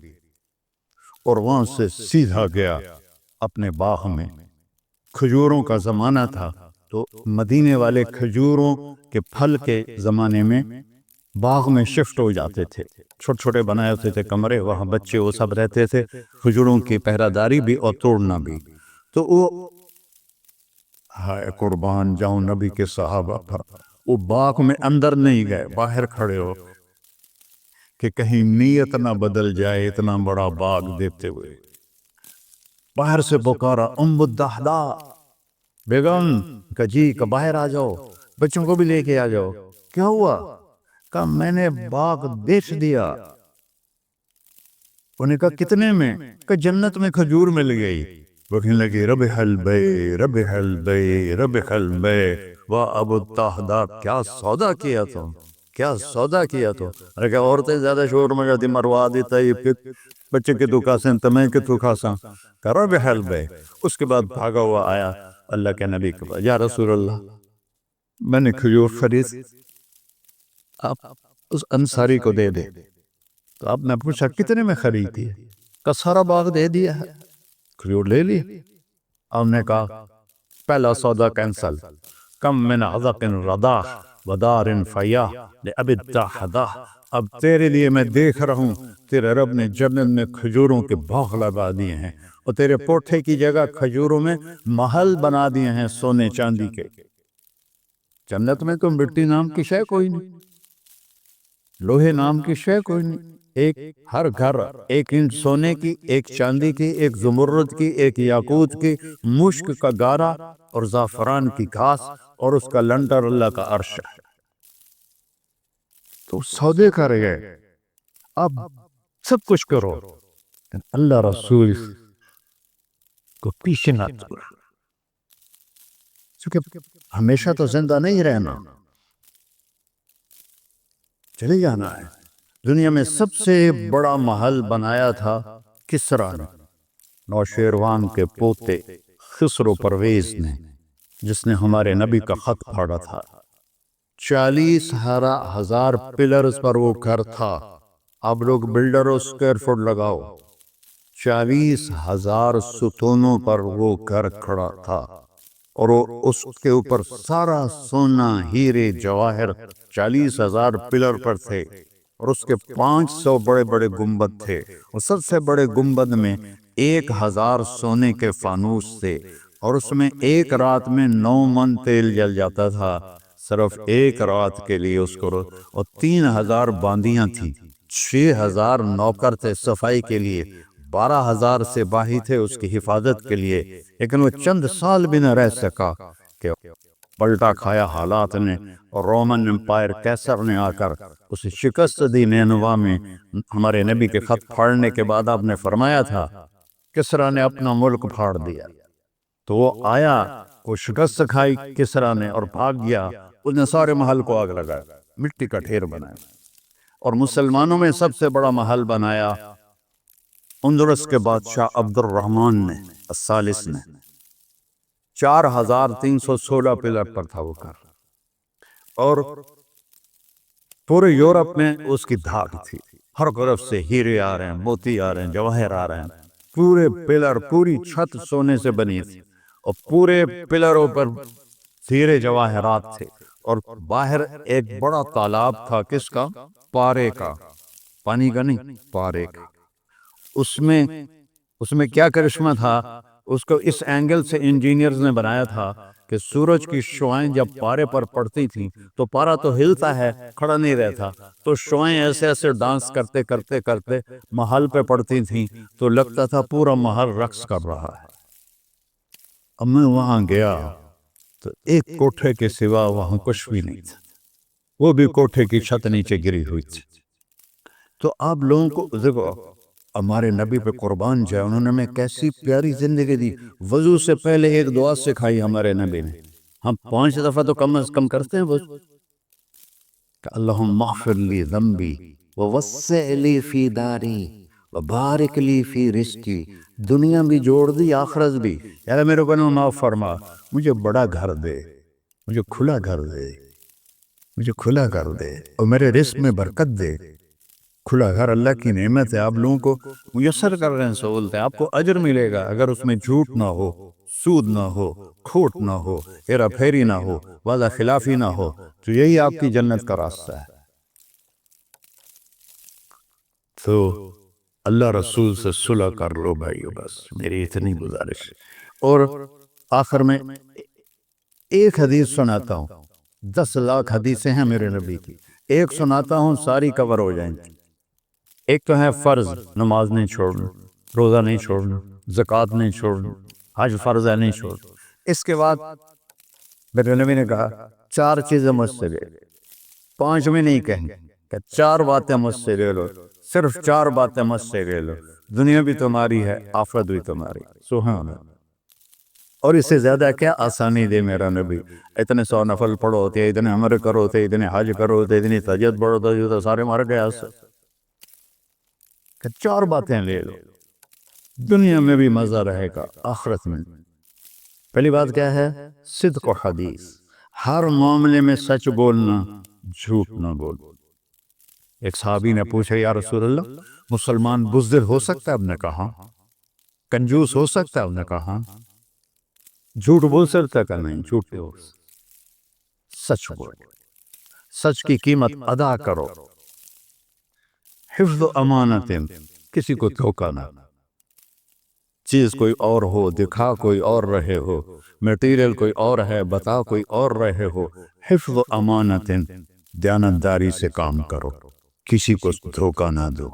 A: اور وہاں سے سیدھا گیا اپنے باغ میں۔ کھجوروں کا زمانہ تھا تو مدینے والے کھجوروں کے پھل کے زمانے میں باغ میں شفٹ ہو جاتے تھے، چھوٹے چھوٹے بنائے ہوتے تھے کمرے، وہاں بچے وہ سب رہتے تھے، کھجوروں کی پہرہ بھی اور توڑنا بھی۔ تو وہ ہائے قربان جاؤں نبی کے صحابہ پر، وہ باغ میں اندر نہیں گئے، باہر کھڑے ہو کہ کہیں نیت نہ بدل جائے، اتنا بڑا باغ دیتے ہوئے۔ باہر سے پکارا، ام الدحداح بیگم، کہ جی، کہ باہر آ جاؤ، بچوں کو بھی لے کے آ جاؤ۔ کیا ہوا؟ کہا میں نے باغ بیچ دیا۔ انہوں نے کہا کتنے میں؟ کہ جنت میں کھجور مل گئی۔ وہ کہنے لگی، ربح البیع ربح البیع ربح البیع، واہ ابو الدحداح کیا سودا کیا تم، کیا سودا کیا تو ارے کہ عورتیں زیادہ شور مگا مروا دیتا ہے بچے کے تو کھاسیں تمہیں کے تو کھاساں کرو بے حل بے. اس کے بعد بھاگا ہوا آیا اللہ کے نبی کے پاس، یا رسول اللہ میں نے کھجور خرید، آپ اس انصاری کو دے دے. تو آپ نے پوچھا کتنے میں خریدی ہے؟ کہ سارا باغ دے دیا ہے. کھجور لے لی. آپ نے کہا پہلا سودا کینسل. کم من عذق رضاح ودار فیاح لأب الداحداح. اب تیرے لیے میں دیکھ رہا ہوں تیرے رب نے جنت میں کھجوروں کے باغ لگا دیے ہیں اور تیرے پوٹھے کی جگہ کھجوروں میں محل بنا دیے ہیں سونے چاندی کے. جنت میں تو مٹی نام کی شے کوئی نہیں، لوہے نام کی شے کوئی نہیں. ایک ہر گھر ایک انچ سونے کی، ایک چاندی کی، ایک زمرد کی، ایک یاقوت کی، مشک کا گارا اور زعفران کی گھاس اور اس کا لنٹر اللہ کا عرش ہے. تو سودے کر گئے. اب سب کچھ کرو، اللہ رسول کو پیچھے نہ چھوڑ، کیونکہ ہمیشہ تو زندہ نہیں رہنا، چلے جانا ہے. دنیا میں سب سے بڑا محل بنایا تھا کسریٰ نے، نوشیروان کے پوتے خسرو پرویز نے، جس نے ہمارے نبی کا خط پھاڑا تھا. 40,000 پلرز پر وہ گھر تھا. اب لوگ بلڈروں اسکوائر فٹ لگاؤ، 40,000 ستونوں پر وہ گھر کھڑا تھا اور اس کے اوپر سارا سونا ہیرے جواہر 40,000 پلر پر تھے اور اس کے 500 بڑے بڑے گنبد تھے. اور سب سے بڑے گنبد میں 1,000 سونے کے فانوس تھے اور اس میں ایک رات میں 9 من تیل جل جاتا تھا صرف ایک رات کے لیے اس کو. اور 3,000 باندیاں تھیں، 6,000 نوکر تھے صفائی کے لیے، 12,000 سپاہی تھے اس کی حفاظت کے لیے. لیکن وہ چند سال بھی نہ رہ سکا کہ پلٹا کھایا حالات نے، اور رومن امپائر کیسر نے آ کر اسے شکست دی. نینوا میں ہمارے نبی کے خط پھاڑنے کے بعد آپ نے فرمایا تھا کسریٰ نے اپنا ملک پھاڑ دیا. تو وہ آیا، وہ شکست کھائی کسریٰ نے اور بھاگ گیا. اس نے سارے محل کو آگ لگایا، مٹی کا ڈھیر بنایا. اور مسلمانوں میں سب سے بڑا محل بنایا اندلس کے بادشاہ عبد الرحمن نے الثالث نے. 4,316 پلر پر تھا وہ گھر، اور پورے یورپ میں اس کی دھاک تھی. ہر طرف سے ہیرے آ رہے ہیں، موتی آ رہے ہیں، جواہر آ رہے ہیں. پورے پلر، پوری چھت سونے سے بنی تھی اور پورے پلروں پر ہیرے جواہرات تھے. اور باہر ایک بڑا تالاب تھا، کس کا؟ پارے کا، پانی کا نہیں، پارے کا. اس میں کیا کرشمہ تھا؟ اس کو اس اینگل سے انجینئرز نے بنایا تھا کہ سورج کی شعائیں جب پارے پر پڑتی تھیں تو پارا تو ہلتا ہے، کھڑا نہیں رہتا، تو شعائیں ایسے ایسے ڈانس کرتے کرتے کرتے محل پہ پڑتی تھیں تو لگتا تھا پورا محل رقص کر رہا ہے. اب میں وہاں گیا تو ایک کوٹھے کے سوا وہاں کچھ بھی نہیں تھا، وہ بھی کوٹھے کی چھت نیچے گری ہوئی تھی. تو آپ لوگوں کو دیکھو، ہمارے نبی پہ قربان جائے، انہوں نے ہمیں کیسی پیاری زندگی دی. وضو سے پہلے ایک دعا سکھائی ہمارے نبی نے، ہم 5 دفعہ تو کم از کم کرتے ہیں وضو کہ اللہم اغفر لی ذنبی ووسع لی فی داری وبارک لی فی رزقی. دنیا بھی جوڑ دی، آخرت بھی. یار میرے کو معاف فرما، مجھے بڑا گھر دے، مجھے کھلا گھر دے، مجھے کھلا گھر دے، اور میرے رزق میں برکت دے. کھلا گھر اللہ کی نعمت ہے، آپ لوگوں کو میسر کر رہے ہیں سہولتیں، آپ کو اجر ملے گا اگر اس میں جھوٹ نہ ہو، سود نہ ہو، کھوٹ نہ ہو، ہیرا پھیری نہ ہو، وعدہ خلافی نہ ہو. تو یہی آپ کی جنت کا راستہ ہے. تو اللہ رسول سے صلح کر لو بھائیو، بس میری اتنی گزارش. اور آخر میں ایک حدیث سناتا ہوں، 10 لاکھ حدیثیں ہیں میرے نبی کی، ایک سناتا ہوں ساری کور ہو جائیں گی. ایک تو ہے فرض، نماز نہیں چھوڑنا، روزہ نہیں چھوڑنا، زکوٰۃ نہیں چھوڑنا، حج فرض ہے نہیں چھوڑنا. اس کے بعد میرے نبی نے کہا 4 چیزیں مجھ سے لے، 5 میں نہیں کہیں کہ 4 باتیں مجھ سے لے لو، صرف 4 باتیں مجھ سے لے لو، دنیا بھی تمہاری ہے، آخرت بھی تمہاری. سبحان اللہ. اور اس سے زیادہ کیا آسانی دے میرا نبی؟ اتنے 100 نفل پڑھو ہوتے، اتنے عمر کرو ہوتے، اتنے حج کرو ہوتے، اتنی تہجد پڑھو ہوتے، تو سارے مر گئے اس سے۔ کہ 4 باتیں لے لو، دنیا میں بھی مزہ رہے گا، آخرت میں۔ پہلی بات کیا ہے؟ صدق و حدیث، ہر معاملے میں سچ بولنا، جھوٹ نہ بول۔ ایک صحابی نے پوچھا یا رسول اللہ مسلمان بزدل ہو سکتا ہے؟ آپ نے کہا کنجوس ہو سکتا ہے؟ آپ نے کہا جھوٹ بول سکتا ہے؟ کہ نہیں، جھوٹ نہیں بول سکتا، سچ بول، سچ کی قیمت ادا کرو۔ حفظ و امانت، کسی کو دھوکا نہ، چیز کوئی اور ہو، دکھا کوئی اور رہے ہو، میٹیریل کوئی اور ہے، بتا کوئی اور رہے ہو۔ حفظ و امانت، دیانتداری سے کام کرو، کسی کو دھوکا نہ دو۔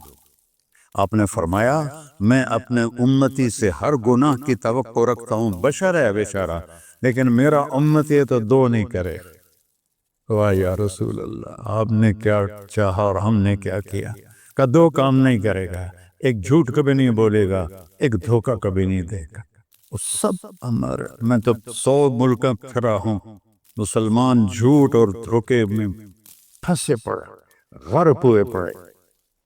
A: آپ نے فرمایا میں اپنے امتی سے ہر گناہ کی توقع رکھتا ہوں، بشر ہے بیچارہ، لیکن میرا امتی تو 2 نہیں کرے۔ واہ یا رسول اللہ، آپ نے کیا چاہا اور ہم نے کیا کیا؟ کہ 2 کام نہیں کرے گا، ایک جھوٹ کبھی نہیں بولے گا، ایک دھوکا کبھی نہیں دے گا۔ وہ سب ہمارے، میں تو 100 ملک پھرا ہوں، مسلمان جھوٹ اور دھوکے میں پھنسے پڑے، غرق ہوئے پڑے،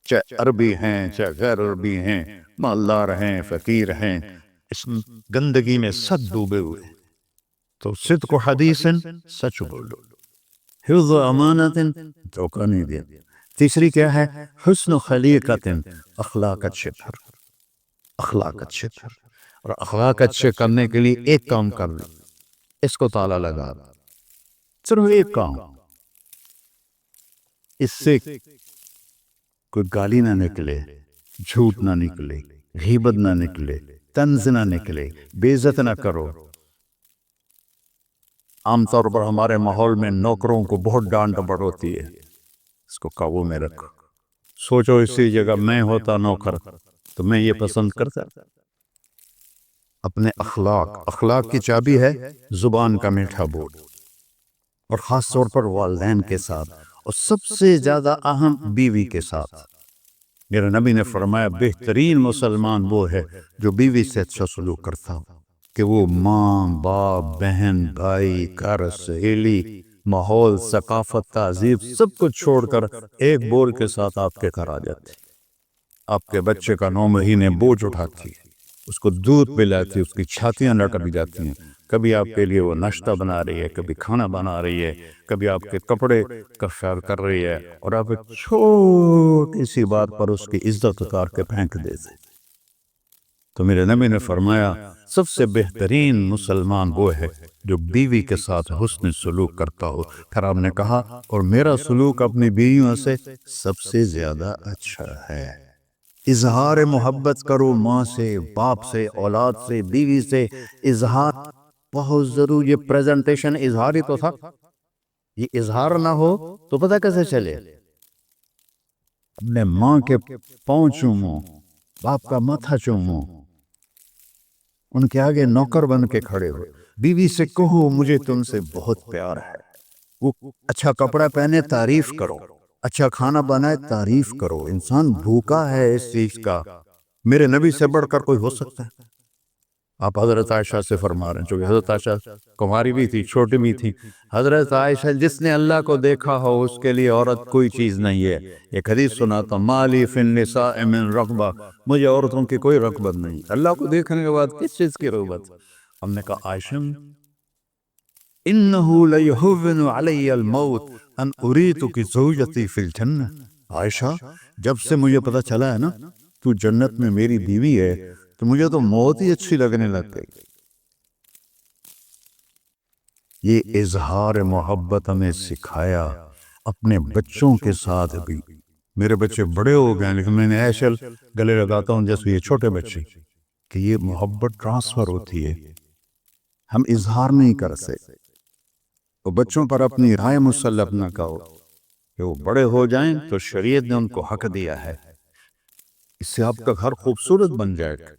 A: چاہے عربی ہیں چاہے غیر عربی ہیں، مالدار ہیں فقیر ہیں، اس گندگی میں سب ڈوبے ہوئے۔ تو صدق و حدیث، سچ بولو، حفظ و امانت، دھوکہ نہیں دے۔ تیسری کیا ہے؟ حسن خلیقت، اخلاق اچھے کر، اخلاق اچھے کر۔ اور اخلاق اچھے کرنے کے لیے ایک کام کر لو، اس کو تالا لگا، صرف ایک کام، اس سے کوئی گالی نہ نکلے، جھوٹ نہ نکلے، غیبت نہ نکلے، طنز نہ نکلے، بے عزت نہ کرو۔ عام طور پر ہمارے ماحول میں نوکروں کو بہت ڈانٹ ڈپٹ ہوتی ہے، اس کو قابو میں رکھو۔ سوچو اسی جگہ میں ہوتا نوکر تو میں یہ پسند کرتا۔ اپنے اخلاق کی چابی ہے زبان کا میٹھا بول، اور خاص طور پر والدین کے ساتھ، اور سب سے زیادہ اہم بیوی کے ساتھ۔ میرے نبی نے فرمایا بہترین مسلمان وہ ہے جو بیوی سے اچھا سلوک کرتا ہو، کہ وہ ماں باپ بہن بھائی گھر سہیلی ماحول ثقافت تہذیب سب کچھ چھوڑ کر ایک بول کے ساتھ آپ کے گھر آ جاتی، آپ کے بچے کا 9 مہینے بوجھ اٹھاتی، اس کو دودھ پلاتی، اس کی چھاتیاں لٹک جاتی ہیں، کبھی آپ کے لیے وہ ناشتہ بنا رہی ہے، کبھی کھانا بنا رہی ہے، کبھی آپ کے کپڑے کا خیال کر رہی ہے، اور آپ ایک چھوٹی سی بات پر اس کی عزت اتار کے پھینک دیتے۔ تو میرے نبی نے فرمایا سب سے بہترین مسلمان وہ ہے جو بیوی کے ساتھ حسن سلوک کرتا ہو۔ پھر آپ نے کہا اور میرا سلوک اپنی بیویوں سے سب سے زیادہ اچھا ہے۔ اظہار محبت کرو، ماں سے باپ سے اولاد سے بیوی سے، اظہار بہت ضروری۔ یہ پریزنٹیشن اظہار ہی تو تھا، یہ اظہار نہ ہو تو پتہ کیسے چلے؟ اپنے ماں کے پاؤں چومو، باپ کا ماتھا چومو، ان کے آگے نوکر بن کے کھڑے ہو، بیوی سے کہو مجھے تم سے بہت پیار ہے، وہ اچھا کپڑا پہنے تعریف کرو، اچھا کھانا بنائے تعریف کرو۔ انسان بھوکا ہے اس چیز کا، میرے نبی سے بڑھ کر کوئی ہو سکتا ہے؟ آپ حضرت عائشہ سے فرما رہے ہیں، چونکہ حضرت عائشہ کماری بھی تھی، چھوٹی بھی تھی۔ حضرت عائشہ جس نے اللہ کو دیکھا ہو اس کے لیے عورت کوئی چیز نہیں ہے۔ ایک حدیث سناتا ہوں، مالی فی النساء من رغبہ، مجھے عورتوں کی کوئی رغبت نہیں۔ اللہ کو دیکھنے کے بعد کس چیز کی رغبت؟ ہم نے کہا عائشہ انہو لیہون علی الموت ان اریتک زوجتی فی الجنہ۔ عائشہ جب سے مجھے پتا چلا ہے نا تو جنت میں میری بیوی ہے تو مجھے تو موت ہی اچھی لگنے لگ گئی۔ یہ اظہار محبت ہمیں سکھایا اپنے بچوں کے ساتھ بھی۔ میرے بچے بڑے ہو گئے لیکن میں نے ایسے گلے لگاتا ہوں جیسے یہ چھوٹے بچے، کہ یہ محبت ٹرانسفر ہوتی ہے، ہم اظہار نہیں کر سکتے۔ وہ بچوں پر اپنی رائے مسلط نہ کرو، کہ وہ بڑے ہو جائیں تو شریعت نے ان کو حق دیا ہے، اس سے آپ کا گھر خوبصورت بن جائے گا۔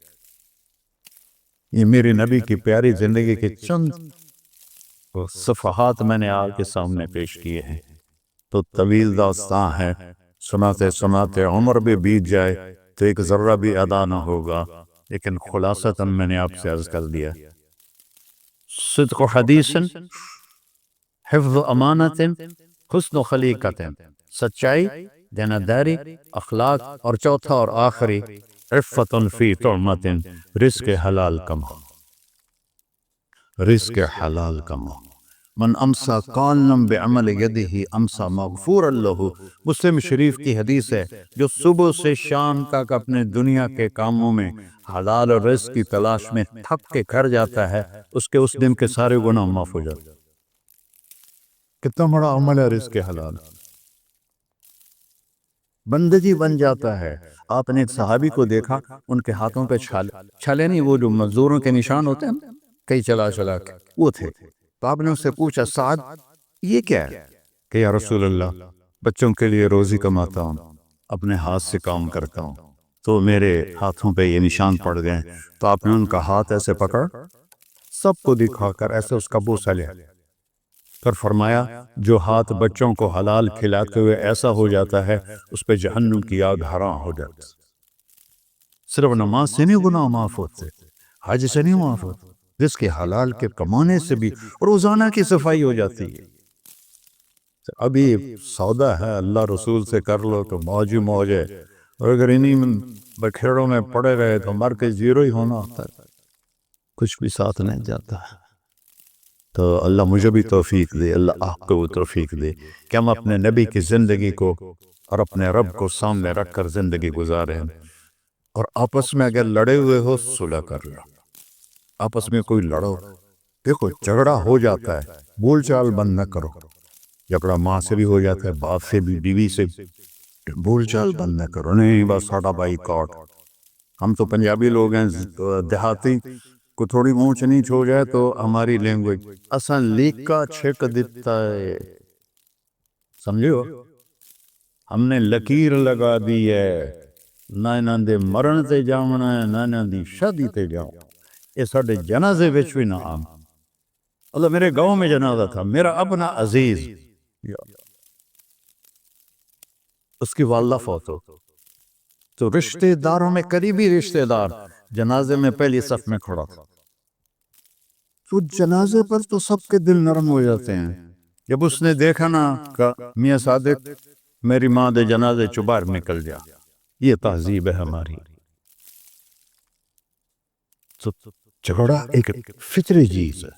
A: یہ میرے نبی کی پیاری زندگی کے چند صفحات میں نے آپ کے سامنے پیش کیے ہیں، تو طویل داستان ہے، سناتے سناتے عمر بھی بیت جائے تو ایک ذرہ بھی ادا نہ ہوگا، لیکن خلاصتاً میں نے آپ سے عرض کر دیا صدق حدیث، حفظ امانت، حسن خلیقت، سچائی، دیانتداری، اخلاق، اور چوتھا اور آخری عفت فی طعمت، رزق حلال کما، رزق حلال کما۔ من امسا قالم بعمل یدہ امسا مغفور لہ، مسلم شریف کی حدیث ہے، جو صبح سے شام تک اپنے دنیا کے کاموں میں حلال اور رزق کی تلاش میں تھک کے گھر جاتا ہے، اس کے اس دن کے سارے گناہ معاف ہو جاتے ہیں۔ کتنا بڑا عمل ہے رزق حلال، بندگی بن جاتا ہے۔ آپ نے ایک صحابی کو دیکھا، ان کے ہاتھوں پہ چھالے نہیں، وہ جو مزدوروں کے نشان ہوتے ہیں کئی چلا چلا کے، وہ تھے۔ تو آپ نے اس سے پوچھا سعد یہ کیا ہے؟ کہ یا رسول اللہ، بچوں کے لیے روزی کماتا ہوں، اپنے ہاتھ سے کام کرتا ہوں، تو میرے ہاتھوں پہ یہ نشان پڑ گئے۔ تو آپ نے ان کا ہاتھ ایسے پکڑ، سب کو دکھا کر ایسے اس کا بوسہ لیا، پھر فرمایا جو ہاتھ بچوں کو حلال کھلاتے ہوئے ایسا ہو جاتا ہے، اس پہ جہنم کی آگ حرام ہو جاتی۔ صرف نماز سے نہیں گناہ معاف ہوتے، حج سے نہیں معاف ہوتے، جس کے حلال کے کمانے سے بھی روزانہ کی صفائی ہو جاتی ہے۔ ابھی سودا ہے، اللہ رسول سے کر لو تو موج ہی موج ہے، اور اگر انہیں بکھیڑوں میں پڑے رہے تو مر کے زیرو ہی ہونا ہوتا ہے، کچھ بھی ساتھ نہیں جاتا۔ تو اللہ مجھے بھی توفیق دے، اللہ آپ کو بھی توفیق دے کہ ہم اپنے نبی کی زندگی کو اور اپنے رب کو سامنے رکھ کر زندگی گزاریں، اور آپس میں اگر لڑے ہوئے ہو صلح کر لو، آپس میں کوئی لڑو، دیکھو جھگڑا ہو جاتا ہے، بول چال بند نہ کرو، جھگڑا ماں سے بھی ہو جاتا ہے، باپ سے بھی، بیوی سے بھی، بول چال بند نہ کرو، نہیں بس ساڑا بائی کاٹ۔ ہم تو پنجابی لوگ ہیں، دیہاتی کو تھوڑی اونچ نیچ ہو جائے تو ہماری لینگویج اساں لیکا چھک دیتا ہے، سمجھو، ہم نے لکیر لگا دی ہے، نہ انہاں دے مرن تے جاونا ہے، نہ انہاں دی شادی تے جاؤ، یہ ساڑھے جنازے وچ بھی نہ آم۔ اللہ میرے گاؤں میں جنازہ تھا، میرا اپنا عزیز، اس کی والدہ فوت ہو، تو رشتہ داروں میں قریبی رشتہ دار جنازے میں پہلی صف میں کھڑا تھا۔ تو جنازے پر تو سب کے دل نرم ہو جاتے ہیں، جب اس نے دیکھا نا کہ میاں صادق میری ماں دے جنازے چو باہر نکل جا، یہ تہذیب ہے ہماری۔ تو جھگڑا ایک فطری چیز ہے،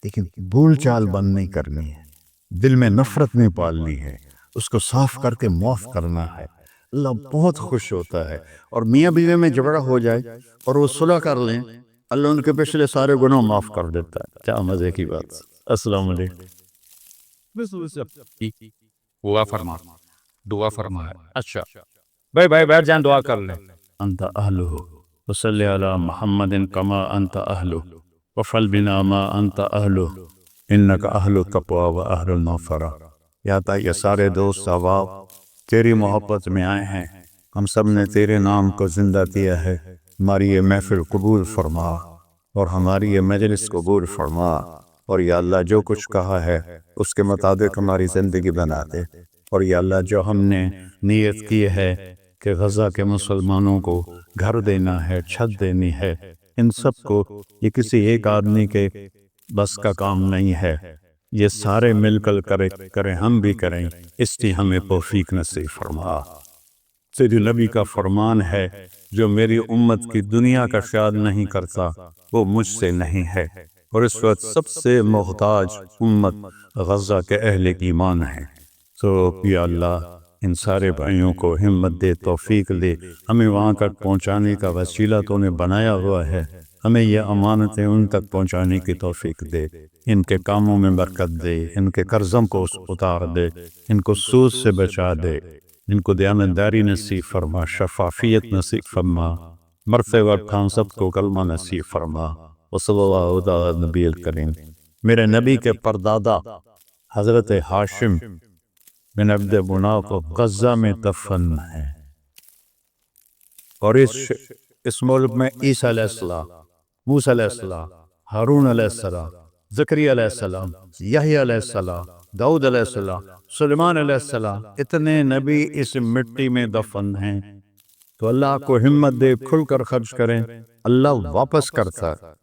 A: لیکن بول چال بند نہیں کرنی ہے، دل میں نفرت نہیں پالنی ہے، اس کو صاف کر کے معاف کرنا ہے۔ اللہ بہت خوش ہوتا ہے، اور میاں بیوی میں جھگڑا ہو جائے اور وہ صلح کر لیں، اللہ ان کے پچھلے سارے گناہ معاف کر دیتا ہے۔ کیا مزے کی بات۔ السلام علیکم۔
B: دعا فرما، دعا فرما ہے۔ اچھا بھائی بیٹھ جائیں، دعا کر لیں۔
A: انت اہلہ وصلی علی محمد کما انت اہلہ وفعل بنا ما انت اہلہ انک اہل التقوی و اہل المغفرہ۔ یا تا یہ سارے دوست احباب تیری محبت میں آئے ہیں، ہم سب نے تیرے نام کو زندہ کیا ہے، ہماری یہ محفل قبول فرما اور ہماری یہ مجلس قبول فرما، اور یا اللہ جو کچھ کہا ہے اس کے مطابق ہماری زندگی بنا دے، اور یا اللہ جو ہم نے نیت کی ہے کہ غزہ کے مسلمانوں کو گھر دینا ہے، چھت دینی ہے، ان سب کو، یہ کسی ایک آدمی کے بس کا کام نہیں ہے، یہ سارے مل کر کریں، ہم بھی کریں، اس لیے ہمیں توفیق نصیب فرما۔ تیری نبی کا فرمان ہے جو میری امت کی دنیا کا خیال نہیں کرتا وہ مجھ سے نہیں ہے، اور اس وقت سب سے محتاج امت غزہ کے اہل ایمان ہے۔ تو یا اللہ ان سارے بھائیوں کو ہمت دے، توفیق دے، ہمیں وہاں تک پہنچانے کا وسیلہ تو نے بنایا ہوا ہے، ہمیں یہ امانتیں ان تک پہنچانے کی توفیق دے، ان کے کاموں میں برکت دے، ان کے قرضوں کو اتار دے، ان کو سود سے بچا دے، ان کو دیانتداری نصیب فرما، شفافیت نصیب فرما، مرتے وقت ہم سب کو کلمہ نصیب فرما۔ وصلی اللہ علی نبی الکریم۔ میرے نبی کے پردادا حضرت ہاشم بن عبد مناف غزہ میں دفن ہے، اور اس ملک میں عیسیٰ علیہ السلام، موسیٰ علیہ السلام، ہارون علیہ السلام، زکریا علیہ السلام، یحییٰ علیہ السلام، داؤد علیہ السلام، سلیمان علیہ السلام، اتنے نبی اس مٹی میں دفن ہیں۔ تو اللہ کو ہمت دے، کھل کر خرچ کریں، اللہ واپس کرتا ہے۔